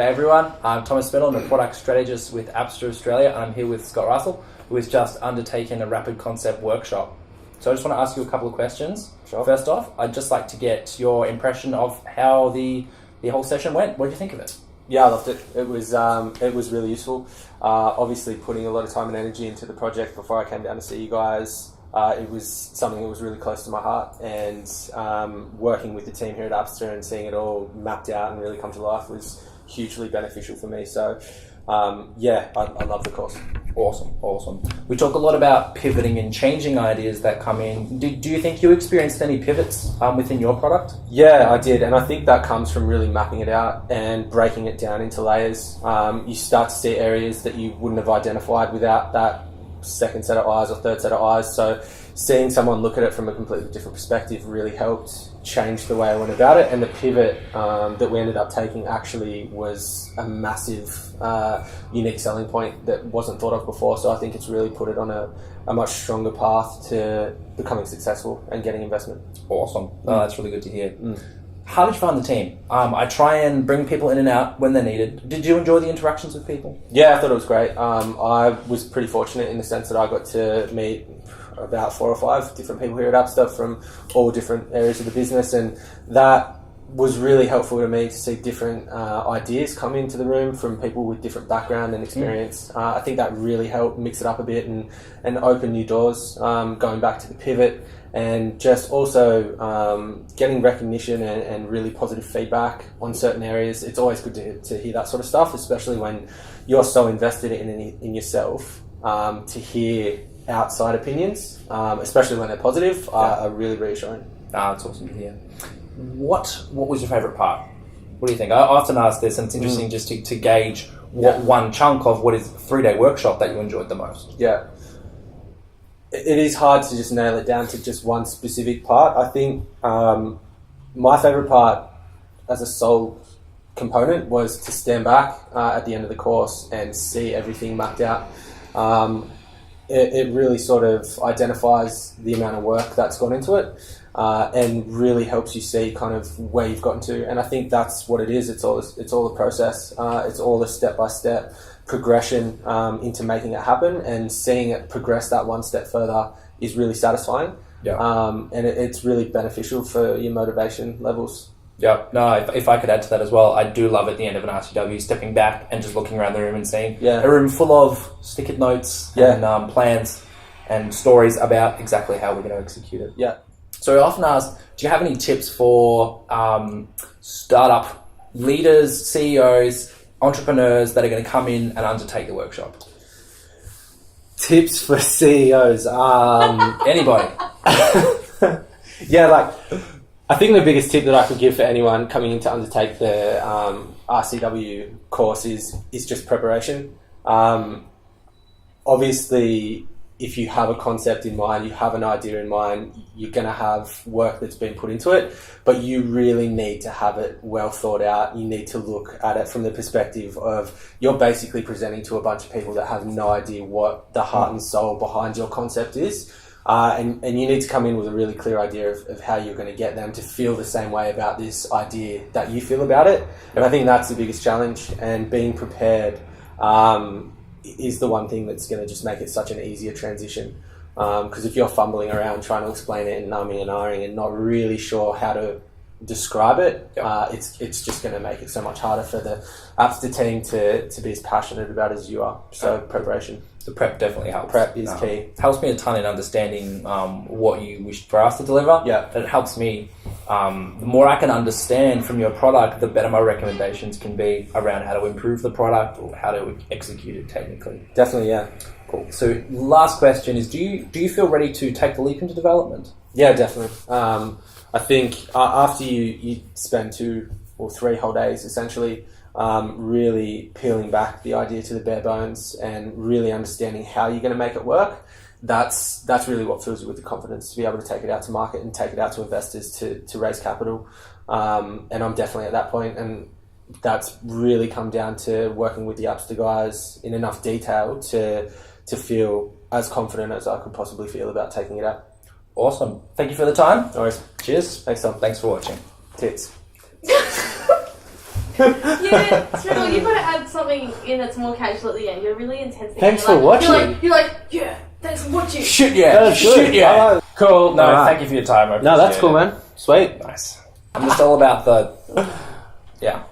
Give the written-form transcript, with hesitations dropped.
G'day everyone, I'm Thomas Spindle, I'm a product strategist with Appster Australia, and I'm here with Scott Russell, who has just undertaken a rapid concept workshop. So I just want to ask you a couple of questions. Sure. First off, I'd just like to get your impression of how the whole session went. What did you think of it? Yeah, I loved it. It was really useful. Obviously, putting a lot of time and energy into the project before I came down to see you guys. It was something that was really close to my heart, and working with the team here at Appster and seeing it all mapped out and really come to life was hugely beneficial for me. So, I love the course. Awesome. We talk a lot about pivoting and changing ideas that come in. Do you think you experienced any pivots within your product? Yeah, I did, and I think that comes from really mapping it out and breaking it down into layers. You start to see areas that you wouldn't have identified without that second set of eyes or third set of eyes. So seeing someone look at it from a completely different perspective really helped change the way I went about it. And the pivot that we ended up taking actually was a massive unique selling point that wasn't thought of before. So I think it's really put it on a much stronger path to becoming successful and getting investment. Awesome. Oh, that's really good to hear. How did you find the team? I try and bring people in and out when they're needed. Did you enjoy the interactions with people? Yeah, I thought it was great. I was pretty fortunate in the sense that I got to meet about 4 or 5 different people here at Appster from all different areas of the business, and that was really helpful to me to see different ideas come into the room from people with different background and experience. I think that really helped mix it up a bit and open new doors, going back to the pivot, and just also getting recognition and really positive feedback on certain areas. It's always good to hear that sort of stuff, especially when you're so invested in yourself. To hear outside opinions, especially when they're positive, are really reassuring. It's awesome to hear. What was your favourite part? What do you think? I often ask this, and it's interesting just to gauge what one chunk of what is a 3-day workshop that you enjoyed the most. Yeah. It is hard to just nail it down to just one specific part. I think my favourite part as a sole component was to stand back at the end of the course and see everything mapped out. It really sort of identifies the amount of work that's gone into it, and really helps you see kind of where you've gotten to. And I think that's what it is. It's all a process. It's all a step-by-step progression into making it happen, and seeing it progress that one step further is really satisfying. Yeah. And it's really beneficial for your motivation levels. Yeah, no, if I could add to that as well, I do love at the end of an RCW stepping back and just looking around the room and seeing a room full of sticky notes and plans and stories about exactly how we're going to execute it. Yeah. So I often ask, do you have any tips for startup leaders, CEOs, entrepreneurs that are going to come in and undertake the workshop? Tips for CEOs? Anybody? Yeah, I think the biggest tip that I could give for anyone coming in to undertake the RCW course is just preparation. Obviously, if you have a concept in mind, you have an idea in mind, you're going to have work that's been put into it, but you really need to have it well thought out. You need to look at it from the perspective of you're basically presenting to a bunch of people that have no idea what the heart and soul behind your concept is. And you need to come in with a really clear idea of how you're going to get them to feel the same way about this idea that you feel about it. And I think that's the biggest challenge, and being prepared is the one thing that's going to just make it such an easier transition. Because if you're fumbling around trying to explain it and umming and ahhing and not really sure how to describe it, it's just going to make it so much harder for the Appster team to be as passionate about it as you are. So preparation. The prep definitely helps. Prep is key. Helps me a ton in understanding what you wish for us to deliver. Yeah. And it helps me. The more I can understand from your product, the better my recommendations can be around how to improve the product or how to execute it technically. Definitely, yeah. Cool. So last question is, do you feel ready to take the leap into development? Yeah, definitely. I think after you spend 2 or 3 whole days essentially really peeling back the idea to the bare bones and really understanding how you're going to make it work, that's really what fills you with the confidence to be able to take it out to market and take it out to investors to raise capital. And I'm definitely at that point, and that's really come down to working with the Appster guys in enough detail to feel as confident as I could possibly feel about taking it out. Awesome. Thank you for the time. No worries. Cheers. Thanks, Tom. Thanks for watching. Tits. Yeah, Struggle, you've got to add something in that's more casual at the end. You're really intense. Thanks for watching. You're like, yeah, thanks for watching. Shit, yeah. Shit, yeah. Cool. No, thank you for your time. No, that's cool, man. Sweet. Nice. I'm just all about the... Yeah.